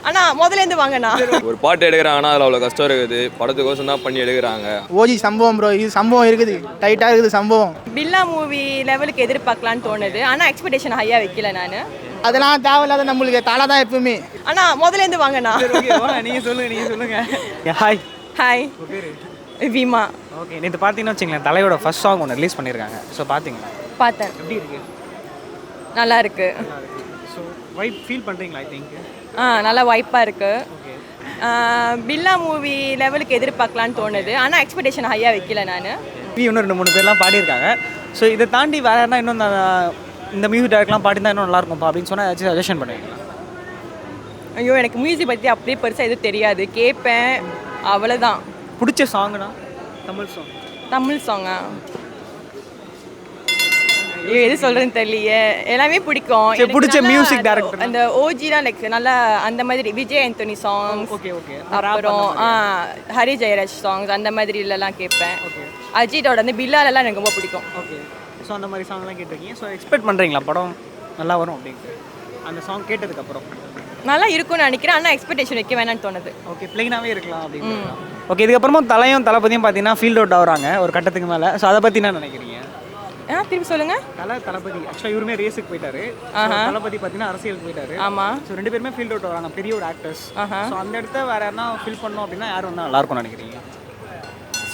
அண்ணா முதலேருந்து வாங்கண்ணா. ஒரு பாட்டு எடுக்கிறாங்கன்னா அதில் அவ்வளோ கஷ்டம் இருக்குது, படத்துக்கோசம் தான் பண்ணி எடுக்கிறாங்க. ஓஜி சம்பவம் ப்ரோ, இது சம்பவம் இருக்குது, டைட்டாக இருக்குது சம்பவம். பில்லா மூவி லெவலுக்கு எதிர்பார்க்கலான்னு தோணுது, ஆனால் எக்ஸ்பெக்டேஷன் ஹையாக வைக்கல நான். அதெல்லாம் தேவையில்லாத, நம்மளுக்கு தலை தான் எப்பவுமே. அண்ணா முதலேருந்து வாங்கண்ணா. நீங்கள் சொல்லுங்கள். ஹாய். ஹாய். விமா. ஓகே, நேற்று பார்த்தீங்கன்னா வச்சுங்களேன், தலையோட ஃபர்ஸ்ட் சாங் ஒன்று ரிலீஸ் பண்ணியிருக்காங்க. ஸோ பார்த்தீங்களா? பார்த்தேன். எப்படி இருக்கு? நல்லா இருக்கு. ஸோ வைப் ஃபீல் பண்ணுறீங்களா? ஐ திங்க் நல்லா வைப்பாக இருக்கு. பில்லா மூவி லெவலுக்கு எதிர்பார்க்கலான்னு தோணுது, ஆனால் எக்ஸ்பெக்டேஷன் ஹையாக வைக்கல நான். இன்னும் 2-3 பேர்லாம் பாடியிருக்காங்க. ஸோ இதை தாண்டி வேறு யாருன்னா இன்னும் இந்த மியூசிக் டேரக்ட்லாம் பாடினா இன்னும் நல்லாயிருக்கும்ப்பா அப்படின்னு சொன்னால் ஏதாச்சும் சஜஷன் பண்ணுவீங்களா? ஐயோ, எனக்கு மியூசிக் பற்றி அப்படியே பெருசாக எதுவும் தெரியாது, கேட்பேன் அவ்வளோதான். பிடிச்ச சாங்குனா? தமிழ் சாங்கா? ஐயோ, எது சொல்கிறேன்னு தெரியலையே, எல்லாமே பிடிக்கும். பிடிச்ச மியூசிக் டைரக்டர் அந்த ஓஜிலாம் லைக் நல்லா அந்த மாதிரி விஜய் ஆண்டனி சாங்ஸ், ஓகே அப்புறம் ஹரி ஜெயராஜ் சாங்ஸ் அந்த மாதிரிலலாம் கேட்பேன். அஜித்தோட அந்த பில்லாலெல்லாம் எனக்கு ரொம்ப பிடிக்கும். ஓகே, ஸோ அந்த மாதிரி சாங்லாம் கேட்டிருக்கீங்க. ஸோ எக்ஸ்பெக்ட் பண்ணுறீங்களா படம் நல்லா வரும் அப்படின்ட்டு அந்த சாங் கேட்டதுக்கப்புறம்? நல்லா இருக்கும்னு நினைக்கிறேன், ஆனால் எக்ஸ்பெக்டேஷன் வைக்க வேணாம்னு தோணுது. ஓகே, பிளைனாகவே இருக்கலாம் அப்படின்னு. ஓகே, இதுக்கப்புறமா தளபதியும் பார்த்தீங்கன்னா ஃபீல்ட் அவுட் ஆகுறாங்க ஒரு கட்டத்துக்கு மேலே. ஸோ அதை பற்றி என்ன நினைக்கிறீங்க? திருப்பி சொல்லுங்க. தளபதி ஆக்சுவலாக இவருமே ரேஸுக்கு போயிட்டாரு, தளபதி பார்த்தீங்கன்னா அரசியலுக்கு போயிட்டாரு. ஆமாம். ஸோ 2 பேருமே ஃபீல்ட் அவுட் ஆகிறாங்க, பெரிய ஒரு ஆக்டர்ஸ். ஸோ அந்த இடத்த வேற யாருன்னா ஃபில் பண்ணோம் அப்படின்னா யார் வந்தால் நல்லா இருக்கும்னு நினைக்கிறீங்க?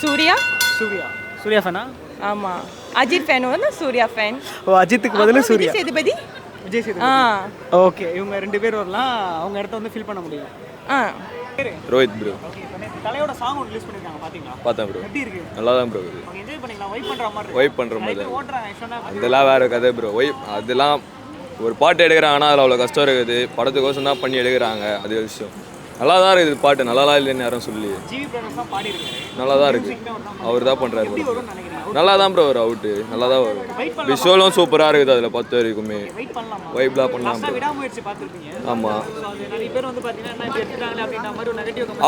சூர்யா ஃபேனா? ஆமாம், அஜித் ஃபேன் வந்து சூர்யா ஃபேன். ஓ, அஜித்துக்கு பதில் சூர்யா. விஜய் சேதுபதி. ஓகே, இவங்க 2 பேர் வரலாம், அவங்க இடத்த வந்து ஃபில் பண்ண முடியும். ரோஹித் ப்ரோ. தலையோட சாங் ஒன்று ரிலீஸ் பண்ணிருக்காங்க, பாத்தீங்களா? பார்த்தேன் ப்ரோ. எப்படி இருக்கு? நல்லா தான் ப்ரோ இருக்குது. ஓகே, என்ஜாய் பண்ணீங்களா? வைப் பண்ற மாதிரி? வைப் பண்ணுற மாதிரி ஓட்றாங்க. அதெல்லாம் வேறு கதை ப்ரோ. அதெல்லாம் ஒரு பாட்டு எடுக்கிறாங்கன்னா அதில் அவ்வளோ கஷ்டம் இருக்குது, படத்துக்கோசம் தான் பண்ணி எடுக்கிறாங்க. அது விஷயம் நல்லா தான் இருக்குது. பாட்டு நல்லாதான் இல்லைன்னு யாரும் சொல்லி ஜிவி பிரதர்ஸ் தான் பாடி இருக்காரு, நல்லா தான் இருக்குது. அவர் தான் பண்ணுறாரு. நல்லா தான் ப்ரோ வரும் அவுட்டு, நல்லா தான் வரும். விஷுவலும் சூப்பராக இருக்குது அதில் 10 வரைக்குமே. வைப்லாம் பண்ணலாம் ப்ரோ. ஆமாம்,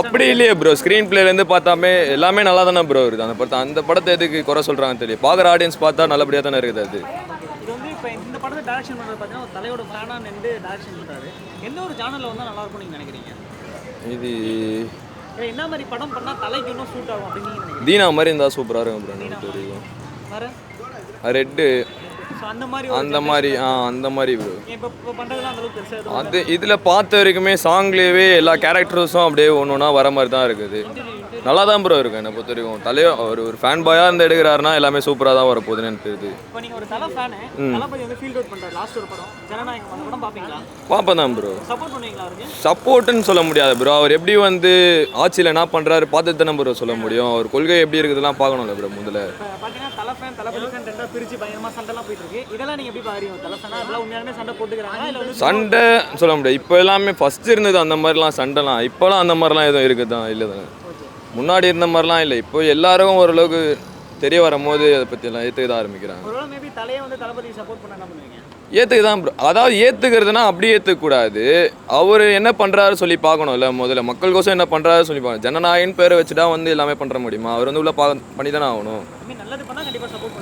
அப்படி இல்லையே ப்ரோ. ஸ்க்ரீன் பிளேலேருந்து பார்த்தாமே எல்லாமே நல்லா தானே ப்ரோ இருக்குது அந்த படத்தை எதுக்கு குறை சொல்கிறாங்கன்னு தெரியும். பார்க்குற ஆடியன்ஸ் பார்த்தா நல்லபடியாக தானே இருக்குது. அது இந்த படத்தை டைரக்ஷன் பண்ணுறது பார்த்தீங்கன்னா தலையோட ஃபேனாக நின்று டைரக்ஷன் பண்ணுறாரு. எந்த ஒரு ஜானரில் வந்தால் நல்லா இருக்கும்னு நீங்கள் நினைக்கிறீங்க? இது என்ன மாதிரி படம் பண்ணால் தலைக்கு இன்னும் சூட் ஆகும் அப்படின்னு நீங்கள் நினைக்கிறீங்க? தீனா மாதிரி இருந்தால் சூப்பராக இருக்கும் ப்ரோ. எனக்கு தெரியும் ரெட்டு அந்த மாதிரி ப்ரோ. அது இதில் பார்த்த வரைக்குமே சாங்லேயே எல்லா கேரக்டர்ஸும் அப்படியே ஒன்று வர மாதிரி தான் இருக்குது. நல்லா தான் ப்ரோ இருக்கு என்னை பொறுத்த வரைக்கும். தலையோ ஒரு ஃபேன் பாயாக இருந்து எடுக்கிறாருன்னா எல்லாமே சூப்பராக தான் வரப்போகுதுன்னு எனக்கு தெரியுது. பார்ப்பேன் தான் ப்ரோ. சப்போர்ட்டுன்னு சொல்ல முடியாது ப்ரோ. அவர் எப்படி வந்து ஆட்சியில் என்ன பண்ணுறாரு பார்த்துட்டு தானே ப்ரோ சொல்ல முடியும். அவர் கொள்கை எப்படி இருக்குதுலாம் பார்க்கணும்ல ப்ரோ. முதல்ல சண்டை சொல்ல முடியாது. இப்போ எல்லாமே ஃபர்ஸ்ட் இருந்தது அந்த மாதிரிலாம் சண்டைலாம். இப்போலாம் அந்த மாதிரிலாம் எதுவும் இருக்குது தான் இல்லை தானே. முன்னாடி இருந்த மாதிரிலாம் இல்லை. இப்போ எல்லாரும் ஓரளவுக்கு தெரிய வரும்போது அதை பற்றியெல்லாம் ஏற்றுக்க தான் ஆரம்பிக்கிறாங்க. ஏற்றுக்க தான் ப்ரோ. அதாவது ஏற்றுக்கிறதுனா அப்படி ஏற்றுக்கூடாது. அவர் என்ன பண்ணுறாரு சொல்லி பார்க்கணும்ல. முதல்ல மக்களுக்கோசம் என்ன பண்ணுறாரு சொல்லி பார்க்கணும். ஜனநாயகன் பேரை வச்சுட்டா வந்து எல்லாமே பண்ணுற முடியுமா? அவர் வந்து உள்ள பண்ணி தானே ஆகணும்.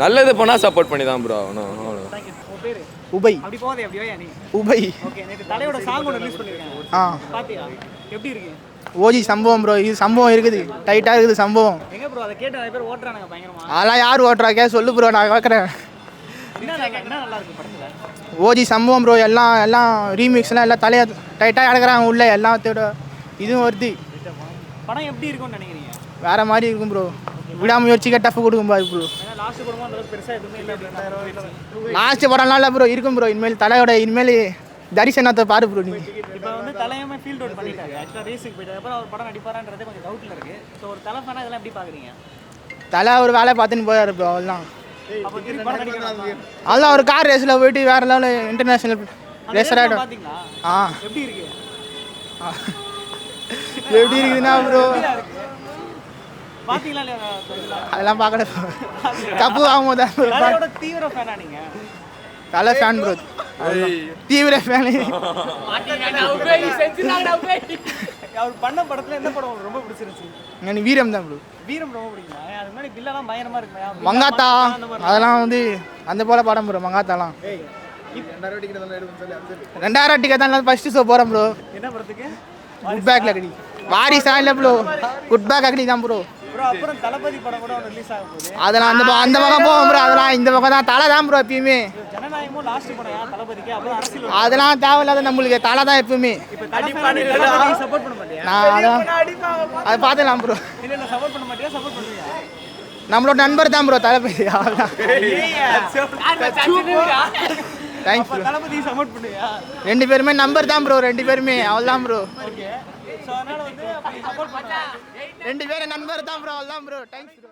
நல்லது பண்ணால் சப்போர்ட் பண்ணி தான் ப்ரோ ஆகணும். அவ்வளோ. உபை. ஓஜி சம்பவம் ப்ரோ, இது சம்பவம் இருக்குது, டைட்டாக இருக்குது சம்பவம். அதெல்லாம் யார் ஓட்டுறாக்கே சொல்லு ப்ரோ, நான் கேட்குறேன். ஓஜி சம்பவம் ப்ரோ. எல்லாம் ரீமிக்ஸ்லாம் எல்லாம் தலையை டைட்டாக கிடக்குறாங்க உள்ள எல்லாத்தோட. இதுவும் வருது. படம் எப்படி இருக்கும்னு நினைக்கிறீங்க? வேற மாதிரி இருக்கும் ப்ரோ. விடாமுயற்சிக்க டஃப் கொடுக்கும் பாரு ப்ரோ. லாஸ்ட் படம்லாம் இல்லை ப்ரோ, இருக்கும் ப்ரோ. இனிமேல் தலையோட இனிமேல் தரிசனத்தை பாரு ப்ரோ. நீ இப்போ வந்து தலையுமே ஃபீல்ட் அவுட் பண்ணிட்டாரு. ஆக்சுவலாக ரேஸுக்கு போயிட்டு அப்புறம் அவர் படம் நடிப்பாரான்றது கொஞ்சம் டவுட்டில் இருக்குது. ஸோ ஒரு தலை ஃபேனாக இதெல்லாம் எப்படி பார்க்குறீங்க? தலை ஒரு வேலை பார்த்துன்னு போயாரு ப்ரோ. அவ்வளோதான். அதெல்லாம் ஒரு கார் ரேஸில் போயிட்டு வேறு லெவலில் இன்டர்நேஷ்னல் ரேஸர் ஆகிடும். எப்படி இருக்கு? எப்படி இருக்குதுன்னா ப்ரோ பார்த்தீங்களா? அதெல்லாம் பார்க்கல. கப்பு ஆகும்போது தீவிர ஃபேனா நீங்கள்? தலை ஃபேன் ப்ரோ, தீவிர ஃபேனு. அவர் பண்ண படத்தில் எந்த படம் ரொம்ப பிடிச்சிருந்துச்சு? எனக்கு வீரம் தான் ப்ரோ. வீரம் ரொம்ப பிடிக்குமா? அது முன்னாடி பில்லெல்லாம் பயங்கரமாக இருக்குமா? மங்காத்தா அதெல்லாம் வந்து அந்த போல படம் ப்ரோ. மங்காத்தாலாம் 2000 டிக்கெட் தான் ஃபர்ஸ்ட் ஷோ போகிறேன் ப்ரோ. என்ன படத்துக்கு? குட் பேக் அக்னி வாரிசா இல்லை ப்ரோ குட் பேக் அக்னி தான் ப்ரோ ப்ரோ அப்புறம் தளபதி படம் கூட ரிலீஸ் ஆக போகுது. அதெல்லாம் அந்த பக்கம் போவோம் ப்ரோ அதெல்லாம் இந்த பக்கம் தான் தலை தான் ப்ரோ எப்பயுமே ஜனநாயகமும் லாஸ்ட் படம் யார் தளபதிக்கு அப்புறம் அரசியல் அதெல்லாம் தேவையில்லாத நம்மளுக்கு தலை தான் எப்பயுமே இப்போ தளபதி சப்போர்ட் பண்ண மாட்டியா? நான் அதான் அதை பார்த்துக்கலாம் ப்ரோ இல்லை சப்போர்ட் பண்ண மாட்டியா சப்போர்ட் பண்ணுவியா? நம்மளோட நண்பர் தான் ப்ரோ தளபதி அவ்வளோதான் தேங்க்ஸ் ப்ரோ தளபதி சப்போர்ட் பண்ணுவியா? ரெண்டு பேருமே நம்பர் தான் ப்ரோ ரெண்டு பேருமே அவ்வளோதான் ப்ரோ ஓகே ஸோ அதனால வந்து அப்படி சப்போர்ட் பண்ணா ரெண்டு பேரும் நண்பர் தான் ப்ரோ அவ்வளோதான் ப்ரோ தேங்க்ஸ் ப்ரோ